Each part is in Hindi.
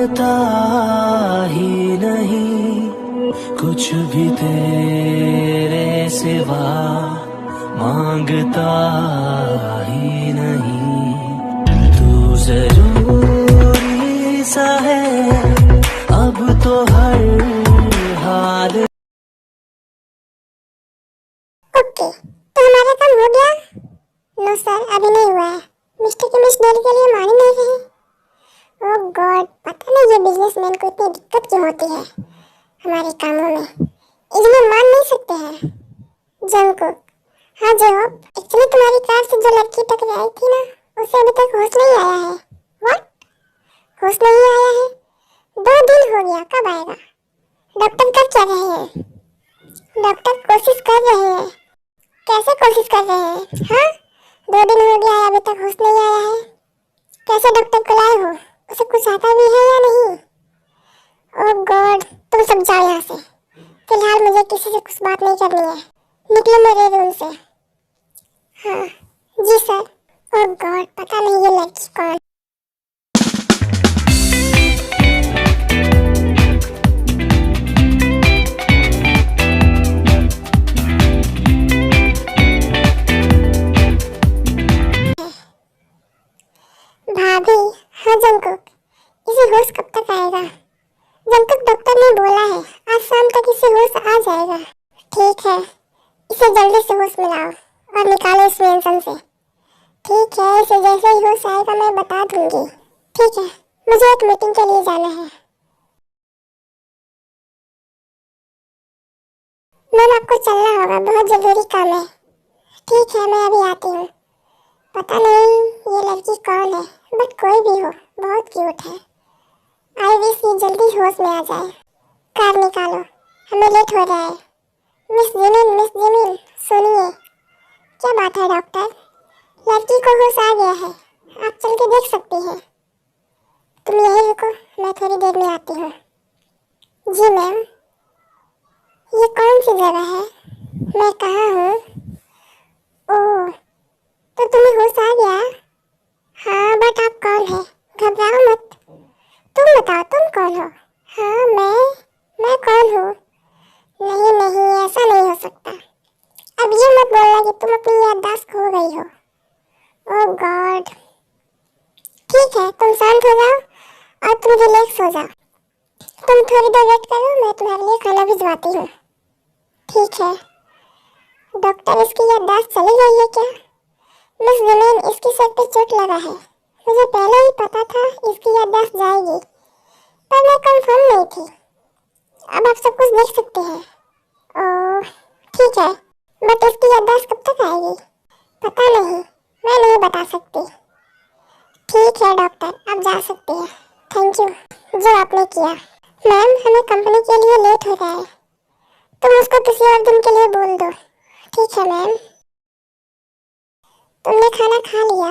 मांगता ही नहीं कुछ भी तेरे सिवा, मांगता ही नहीं। तू जरूरी सा है अब तो हर हाल। ओके, तो हमारा काम हो गया? नो सर, अभी नहीं हुआ है। मिस्टर के मिस डेल के लिए मान ही नहीं रहे। ओह गॉड, पता नहीं ये बिजनेसमैन को इतनी दिक्कत क्यों होती है हमारे कामों में। इसलिए मान नहीं सकते हैं। जंगकुक, हाँ जॉब, एक्चुअली तुम्हारी कार से जो लड़की टकराई थी ना, उसे अभी तक होश नहीं आया है। व्हाट? होश नहीं आया है? 2 दिन हो गया, कब आएगा? डॉक्टर कर क्या रहे हैं? डॉक्टर कोशिश कर रहे हैं। कैसे कोशिश कर रहे हैं? हाँ, 2 दिन हो गया है, अभी तक होश नहीं आया है। कैसे डॉक्टर को लाए हो? उसे कुछ आता भी है या नहीं? ओह गॉड, तुम सब जाओ यहाँ से। फिलहाल मुझे किसी से कुछ बात नहीं करनी है। निकलो मेरे रूम से। हाँ जी सर। ओह गॉड, पता नहीं ये लड़की कौन। भाभी, हाँ जंगकुक, इसे होश कब तक आएगा? जंगकुक, डॉक्टर ने बोला है आज शाम तक इसे होश आ जाएगा। ठीक है, इसे जल्दी से होश में लाओ और निकालो इस मेंशन से। ठीक है, इसे जैसे ही होश आएगा मैं बता दूंगी। ठीक है, मुझे एक मीटिंग के लिए जाना है। मैम आपको चलना होगा, बहुत जरूरी काम है। ठीक है, मैं अभी आती हूँ। पता नहीं ये लड़की कौन है, बट कोई भी हो बहुत क्यूट है। आई विश ये जल्दी होश में आ जाए। कार निकालो, हमें लेट हो रहा है। मिस जिमिन, सुनिए। क्या बात है डॉक्टर? लड़की को होश आ गया है, आप चल के देख सकती हैं। तुम यहीं रुको, मैं थोड़ी देर में आती हूँ। जी मैम। ये कौन सी जगह है? मैं कहाँ हूँ? ओह, तो तुम्हें होश आ गया? हाँ, बट आप कौन है? घबराओ मत। तुम बताओ, तुम कौन हो? हाँ, मैं कौन हूँ? नहीं, ऐसा नहीं हो सकता। अब ये मत बोलना कि तुम अपनी याददाश्त खो गई हो। ओह गॉड। ठीक है, तुम शांत हो जाओ और तुम रिलैक्स हो जाओ। तुम थोड़ी देर वेट करो, मैं तुम्हारे लिए खाना भिजवाती हूँ। ठीक है। डॉक्टर, इसकी याददाश्त चली गई है क्या? मिस जिमिन, इसकी सर पे चोट लगा है। मुझे पहले ही पता था इसकी याददाश्त जाएगी, पर मैं कंफर्म नहीं थी। अब आप सब कुछ देख सकते हैं। ओह, ठीक है, बट इसकी याददाश्त कब तक आएगी? पता नहीं, मैं नहीं बता सकती। ठीक है डॉक्टर, आप जा सकते हैं। थैंक यू जो आपने किया। मैम, हमें कंपनी के लिए लेट हो रहा है, तुम उसको किसी और दिन के लिए बोल दो। ठीक है मैम। तुमने खाना खा लिया?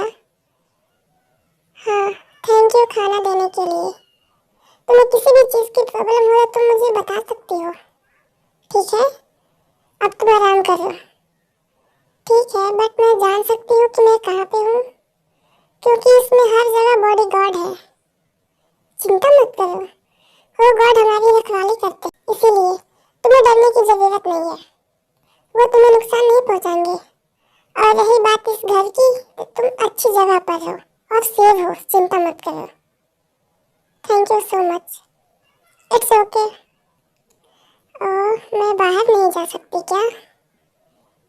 हाँ, थैंक यू खाना देने के लिए। तुम्हें किसी भी चीज़ की प्रॉब्लम हो तो मुझे बता सकती हो। ठीक है, अब तुम आराम करो। ठीक है, बट मैं जान सकती हूँ कि मैं कहाँ पे हूँ? क्योंकि इसमें हर जगह बॉडीगार्ड है। चिंता मत करो, वो गार्ड हमारी रखवाली करते हैं, इसीलिए तुम्हें डरने की जरूरत नहीं है। वो तुम्हें नुकसान नहीं पहुँचाएंगे। और रही बात इस घर की, तो तुम अच्छी जगह पर हो और सेफ हो, चिंता मत करो। Thank you so much. It's okay. मैं बाहर नहीं जा सकती क्या?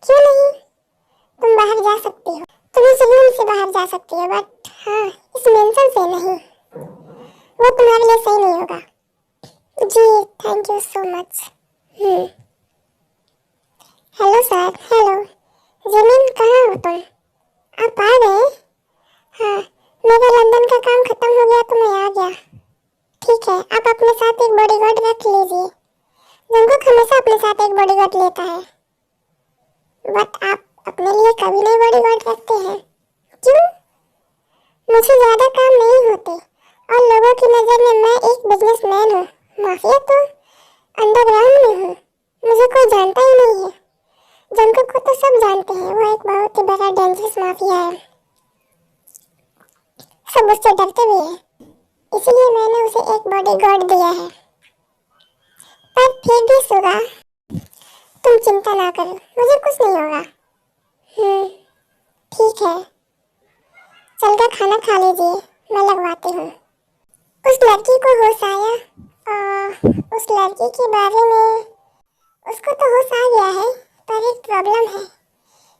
क्यों नहीं? तुम बाहर जा सकती हो, तुम इस रूम से बाहर जा सकती हो, बट हाँ, इस मेंशन से नहीं। वो तुम्हारे लिए सही नहीं होगा। जी, thank you so much. Hello sir. Hello जमीन, कहाँ हो तुम? आप आ गए? हाँ, मेरा लंदन का काम खत्म हो गया तो मैं आ गया। ठीक है, आप अपने साथ एक बॉडीगार्ड रख लीजिए। जंगकुक हमेशा अपने साथ एक बॉडीगार्ड लेता है, बट आप अपने लिए कभी नहीं बॉडीगार्ड रखते हैं। क्यों? मुझे ज्यादा काम नहीं होते और लोगों की नजर में मैं एक बिजनेसमैन हूँ। माफिया तो अंडरग्राउंड में हूँ, मुझे कोई जानता ही नहीं है। जंगकुक को तो सब जानते हैं, वो एक बहुत ही बड़ा डेंजरस माफिया है। सब उससे डरते भी हैं। इसलिए मैंने उसे एक बॉडीगार्ड दिया है। पर फिर भी सुगा, तुम चिंता ना करो, मुझे कुछ नहीं होगा। ठीक है, चलकर खाना खा लीजिए, मैं लगवाती हूँ। उस लड़की को होश आया। उस लड़की के बारे में उसको तो होश आ गया है, पर एक प्रॉब्लम है,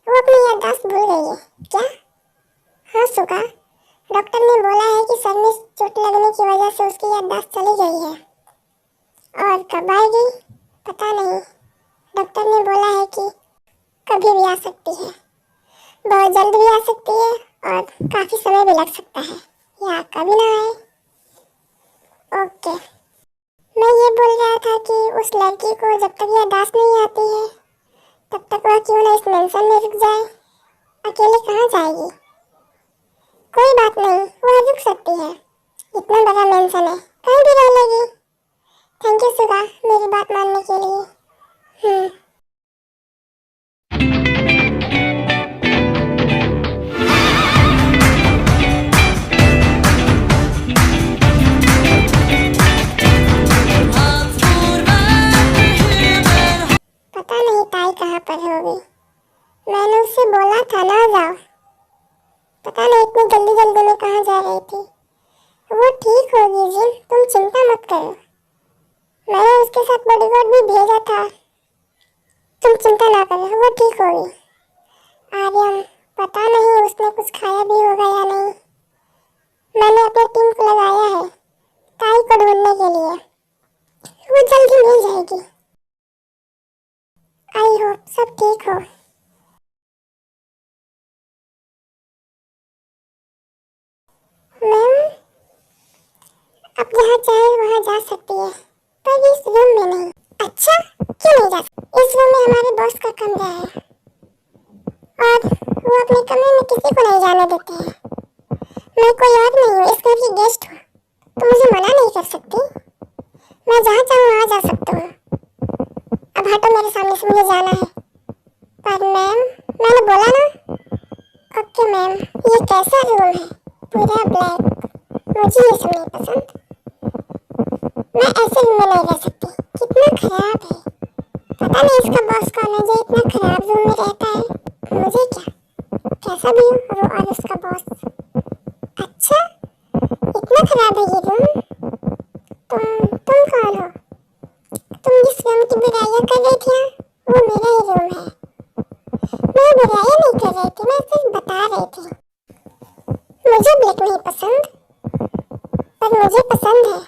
वो अपनी याददाश्त भूल गई है। क्या? हाँ सुगा, डॉक्टर ने बोला है कि सर में चोट लगने की वजह से उसकी याददाश्त चली गई है। और कब आएगी पता नहीं। डॉक्टर ने बोला है कि कभी भी आ सकती है, बहुत जल्द भी आ सकती है और काफी समय भी लग सकता है, या कभी ना आए। ओके, मैं ये बोल रहा था कि उस लड़की को जब तक याददाश्त नहीं आती है तब तक वह क्यों ना इस मेंशन में रुक जाए। अकेले कहाँ जाएगी? कोई बात नहीं, वह रुक सकती है, इतना बड़ा मेंशन है, कहीं भी रह लेगी। थैंक यू सुगा मेरी बात मानने के लिए। पता नहीं ताई कहाँ पर होगी, मैंने उससे बोला था ना जाओ, पता नहीं इतनी जल्दी जल्दी में कहाँ जा रही थी। वो ठीक होगी जिन, तुम चिंता मत करो, मैंने उसके साथ बॉडीगार्ड भी भेजा था, तुम चिंता ना करो, वो ठीक होगी। आर्यन, पता नहीं उसने कुछ खाया भी होगा या नहीं, मैंने अपनी टीम को लगाया है ताई को ढूंढने के लिए, वो जल्दी मिल जाएगी। आई होप सब ठीक हो। मैम, आप जहाँ चाहे वहाँ जा सकती है, पर इस रूम में नहीं। अच्छा, क्यों नहीं जा सकती? इस रूम में हमारे बॉस का कमरा है और वो अपने कमरे में किसी को नहीं जाने देते हैं। मैं कोई और नहीं हूँ, इस घर की गेस्ट हूँ, तो मुझे मना नहीं कर सकती। मैं जहाँ चाहूँ वहाँ जा सकती हूँ। अब हटो मेरे सामने से, मुझे जाना है। पर मैम, मैंने बोला ना। ओके मैम, ये कैसा रूम है? पूरा ब्लैक, मुझे ये सब नहीं पसंद, मैं ऐसे रूम में नहीं रह सकती, कितना खराब है। पता नहीं इसका बॉस कौन है जो इतना खराब रूम में रहता है। मुझे क्या, कैसा भी हो वो और उसका बॉस। अच्छा, इतना खराब है ये रूम। तुम कौन हो? तुम जिस रूम की बुराइयां कर रही थी वो मेरा ही रूम है। मैं बुराइयां नहीं कर रही थी, मैं सिर्फ बता रही थी। मुझे ब्लैक नहीं पसंद, पर मुझे पसंद है।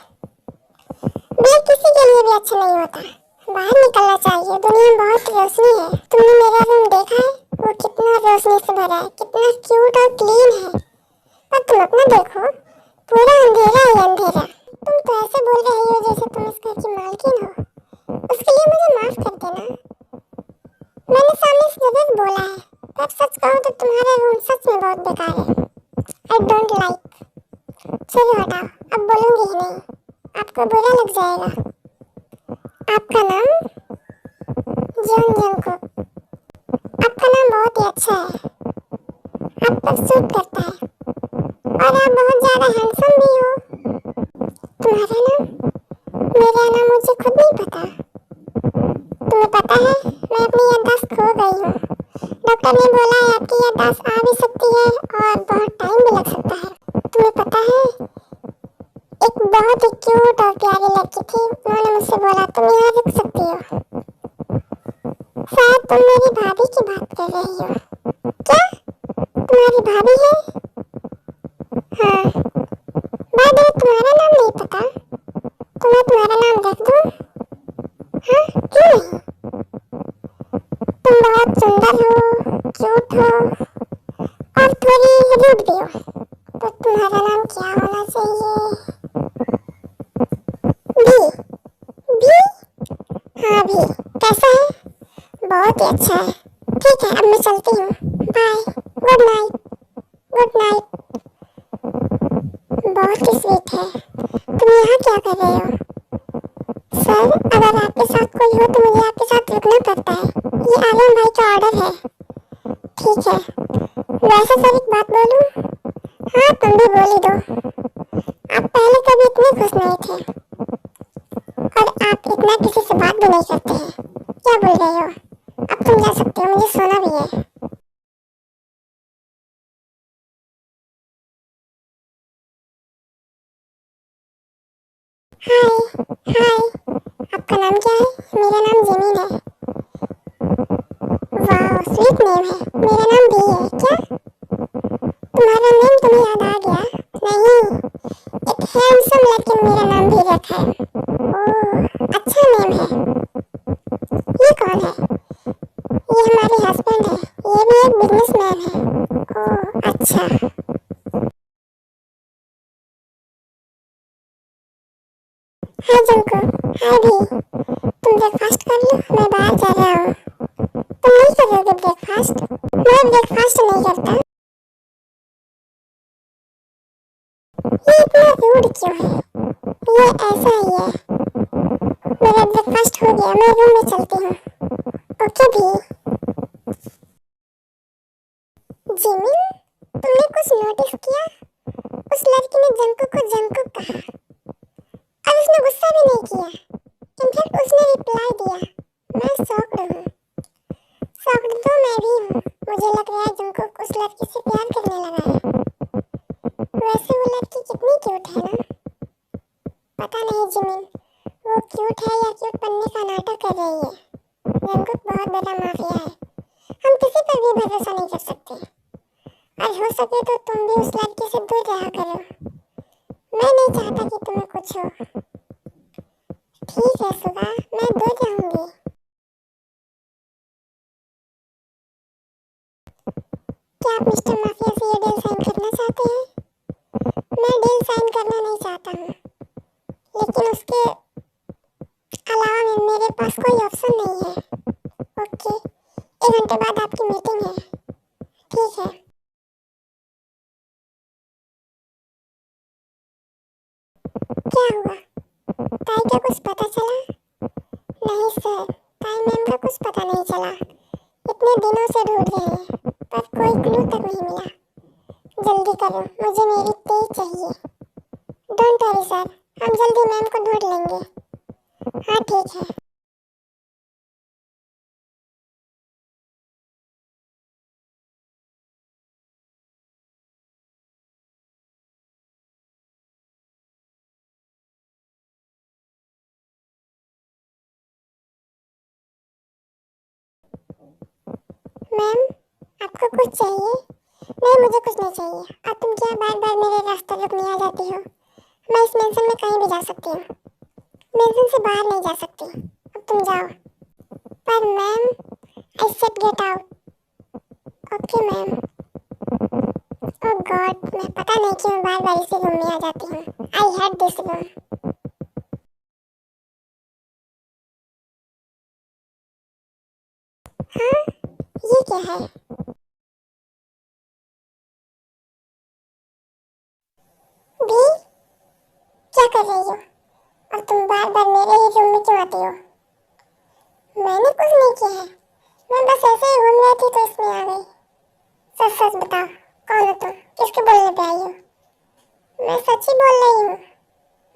ब्लैक किसी के लिए भी अच्छा नहीं होता, बाहर निकलना चाहिए, दुनिया में बहुत रोशनी है। तुमने मेरा रूम देखा है, वो कितना रोशनी से भरा है, कितना क्यूट और क्लीन है। पर तुम अपना देखो, पूरा अंधेरा ही अंधेरा। तुम तो ऐसे बोल रही हो जैसे तुम इस घर की मालकिन हो, उसके लिए मुझे माफ कर देना। मैंने सामने से जरूर बोला है, पर सच कहूँ तो तुम्हारा रूम सच में बहुत बेकार है। I don't like. चलो हटाओ, अब बोलूंगी ही नहीं, आपको बुरा लग जाएगा। आपका नाम? John Jungkook. आपका नाम बहुत ही अच्छा है, आप पर सूट करता है और आप बहुत ज्यादा हैंडसम भी हो। तुम्हारा नाम? मेरा नाम मुझे खुद नहीं पता। तुम्हें पता है, मैं अपनी याददाश्त खो गई हूँ। डॉक्टर ने बोला है आपकी याददाश्त आ भी सकती है और बहुत टाइम भी लग सकता है। तुम्हें पता है, एक बहुत ही क्यूट और प्यारी लड़की थी, उन्होंने मुझसे बोला तुम यहाँ रुक सकती हो। शायद तुम मेरी भाभी की बात कर रही हो। क्या? तुम्हारी भाभी है? हाँ। बाय द वे, तुम्हारा नाम नहीं पता, तो मैं तुम्हारा नाम रख दूँ? हाँ, क्यों नहीं? तुम बहुत सुंदर हो, क्यूट हो और थोड़ी रूड भी हो, तो तुम्हारा नाम क्या होना चाहिए? भी? भी? हाँ भी। कैसा है? बहुत ही अच्छा है। ठीक है, अब मैं चलती हूँ, bye, good night. Good night. बहुत ही स्वीट है। तुम यहाँ क्या कर रहे हो? सर, अगर आपके साथ कोई हो तो मुझे आपके साथ रुकना पड़ता है, ये आर्यन भाई का ऑर्डर है। ठीक है, वैसे सर एक बात बोलूं? हाँ, तुम भी बोल ही दो। आप पहले कभी इतने खुश नहीं थे और आप इतना किसी से बात भी नहीं करते हैं। क्या बोल रहे हो? अब तुम जा सकते हो, मुझे सोना भी है। हाय हाय, आपका नाम क्या है? मेरा नाम जिमिन है। वाह, स्वीट नेम है। मेरा नाम भी है। क्या तुम्हारा नेम तुम्हें याद आ गया? नहीं, एक हैंडसम लड़के ने मेरा नाम भी रखा है। ओह, अच्छा नेम है। ये कौन है? ये हमारे हस्बैंड है। ये भी एक बिजनेसमैन है। ओह अच्छा। हाय जंको। हाय भी। तुम ब्रेकफास्ट कर लो, मैं बाहर जा रहा हूँ। तुम नहीं करोगे ब्रेकफास्ट? मैं ब्रेकफास्ट नहीं करता। ये इतना रूड क्यों है? ये ऐसा ही है। मेरा ब्रेकफास्ट हो गया, मैं रूम में चलती हूँ। ओके भी। जिमिन, तुमने कुछ नोटिस किया? उस लड़की ने जंको को जंकुक कहा और उसने गुस्सा भी नहीं किया। इनफैक्ट उसने रिप्लाई दिया। मैं शॉक्ड हूँ। शॉक्ड तो मैं भी हूँ। मुझे लग रहा है जंकुक उस लड़की से प्यार करने लगा है। वैसे वो लड़की कितनी क्यूट है ना? पता नहीं जिमिन, वो क्यूट है या क्यूट बनने का नाटक कर रही है। जंकुक बहुत बड़ा माफिया है। हम किसी पर भी भरोसा नहीं कर सकते। और हो सके तो तुम भी उस लड़की से दूर रहा करो। मैं नहीं चाहता कि तुम्हें कुछ हो। ठीक है सुगा, मैं दूर रहूंगी। क्या आप मिस्टर माफिया से ये डील साइन करना चाहते हैं? मैं डील साइन करना नहीं चाहता हूँ, लेकिन उसके अलावा मेरे पास कोई ऑप्शन नहीं है। ओके, 1 घंटे बाद आपकी मीटिंग है। ठीक है। क्या हुआ? ताई का कुछ पता चला? नहीं सर, ताई मैम का कुछ पता नहीं चला। इतने दिनों से ढूंढ रहे हैं पर कोई क्लू तक नहीं मिला। जल्दी करो, मुझे मेरी तेज चाहिए। डोंट वरी सर, हम जल्दी मैम को ढूंढ लेंगे। हाँ ठीक है। मैम, आपको कुछ चाहिए? नहीं, मुझे कुछ नहीं चाहिए। अब तुम क्या बार बार मेरे रास्ते रोकने आ जाती हो? मैं इस मेंशन में कहीं भी जा सकती हूँ। मेंशन से बाहर नहीं जा सकती। अब तुम जाओ। पर ma'am, I said get out. Okay ma'am. Oh God, मैं पता नहीं क्यों बार बार इसी रूम में आ जाती हूँ। I hate this room. हाँ, ये क्या है? भी, क्या कर रही हो? और तुम बार बार मेरे ही रूम में क्यों आती हो? मैंने कुछ नहीं किया है। मैं बस ऐसे ही घूम रही थी तो इसमें आ गई। सच सच बताओ, कौन हो तुम? किसके बोलने पे आई हो? मैं सच ही बोल रही हूँ।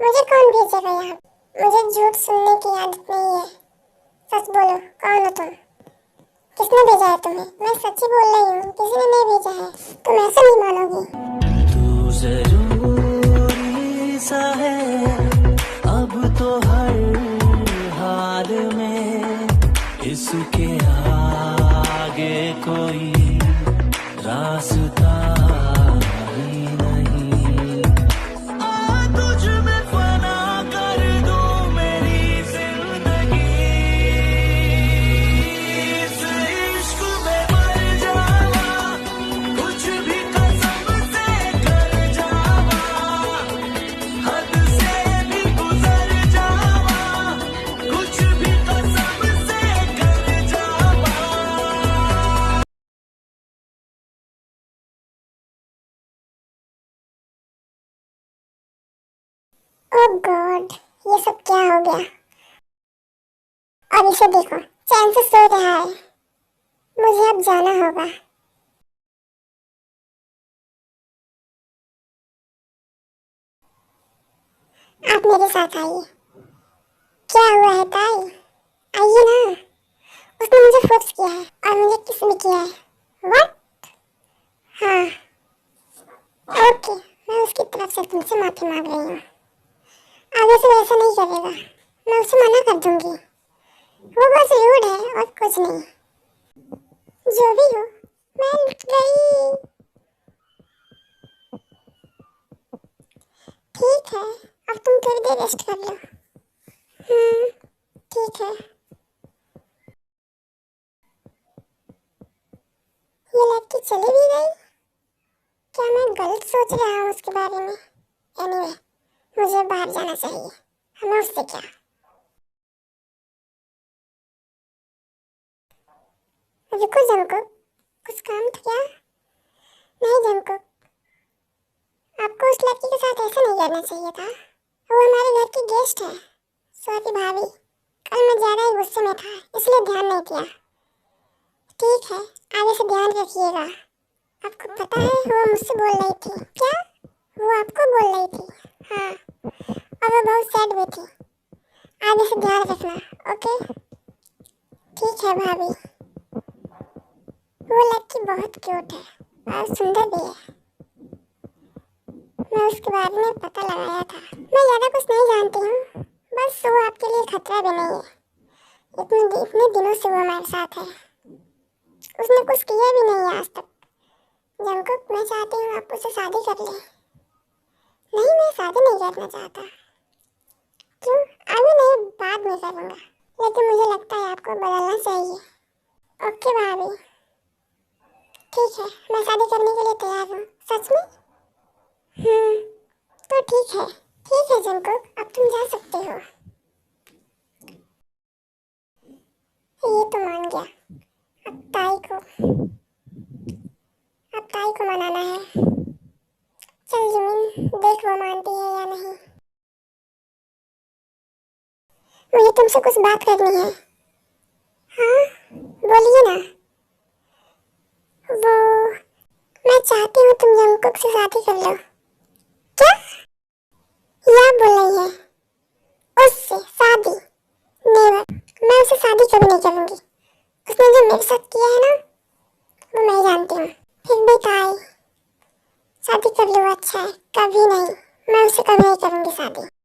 मुझे कौन भेजेगा यहाँ? मुझे झूठ सुनने की आदत नहीं है। सच बोलो, कौन हो तुम? किसने भेजा है तुम्हें? मैं सच ही बोल रही हूँ, किसी ने नहीं भेजा है। तुम ऐसा नहीं मानोगी। तू जरूरी सा है अब तो हर हाल में, इसके आगे कोई रास्ता ही नहीं। आ तुझ में फना कर दूं मेरी जिंदगी, इस इश्क में मर जावा, कुछ भी कसम से कर जावा, हद से भी गुजर जावा, कुछ भी कसम से कर जावा। ओह गॉड, ये सब क्या हो गया? और इसे देखो, चैन से सो रहा है। मुझे अब जाना होगा। आप मेरे साथ आइए। क्या हुआ है ताई, आइए ना। उसने मुझे फोर्स किया है और मुझे किस भी किया है। व्हाट? हाँ ओके, मैं उसकी तरफ से तुमसे माफी मांग रही हूँ। आगे से वैसा नहीं करेगा, मैं उसे मना कर दूंगी। वो बस रूड है और कुछ नहीं। जो भी हो, मैं लुट गई। ठीक है, अब तुम थोड़ी देर रेस्ट कर लो। ठीक है। ये लड़की चली भी गई। क्या मैं गलत सोच रहा हूँ उसके बारे में? एनीवे, मुझे बाहर जाना चाहिए। हमें उससे क्या। रुको जंकुक, कुछ काम था क्या? नहीं जंकुक, आपको उस लड़की के साथ ऐसा नहीं करना चाहिए था। वो हमारे घर की गेस्ट है। सॉरी भाभी, कल मैं ज्यादा ही गुस्से में था इसलिए ध्यान नहीं दिया। ठीक है, आगे से ध्यान रखिएगा। आपको पता है वो मुझसे बोल रही थी। क्या? वो आपको बोल रही थी? हाँ, और वो बहुत सैड भी थी। आगे से ध्यान रखना, ओके? ठीक है भाभी। वो लड़की बहुत क्यूट है और सुंदर भी है। मैं उसके बारे में पता लगाया था। मैं ज़्यादा कुछ नहीं जानती हूँ, बस वो आपके लिए खतरा भी नहीं है। इतने दिनों से वो हमारे साथ है। उसने कुछ किया भी नहीं आज तक। जंकुक, मैं चाहती हूँ आप उससे शादी कर लें। नहीं, मैं शादी नहीं करना चाहता। क्यों? अभी नहीं, बाद में करूँगा। लेकिन मुझे लगता है आपको बदलना चाहिए। ओके भाभी, ठीक है, मैं शादी करने के लिए तैयार हूँ। सच में? तो ठीक है जंकुक, अब तुम जा सकते हो। ये तो मान गया। अब ताई को अब ताई को मनाना है। चल जिमिन, देख वो मानती है या नहीं। मुझे तुमसे कुछ बात करनी है। हाँ, बोलिए ना। वो, मैं चाहती हूँ तुम जंकुक से शादी कर लो। क्या? या बोल रही है उससे शादी?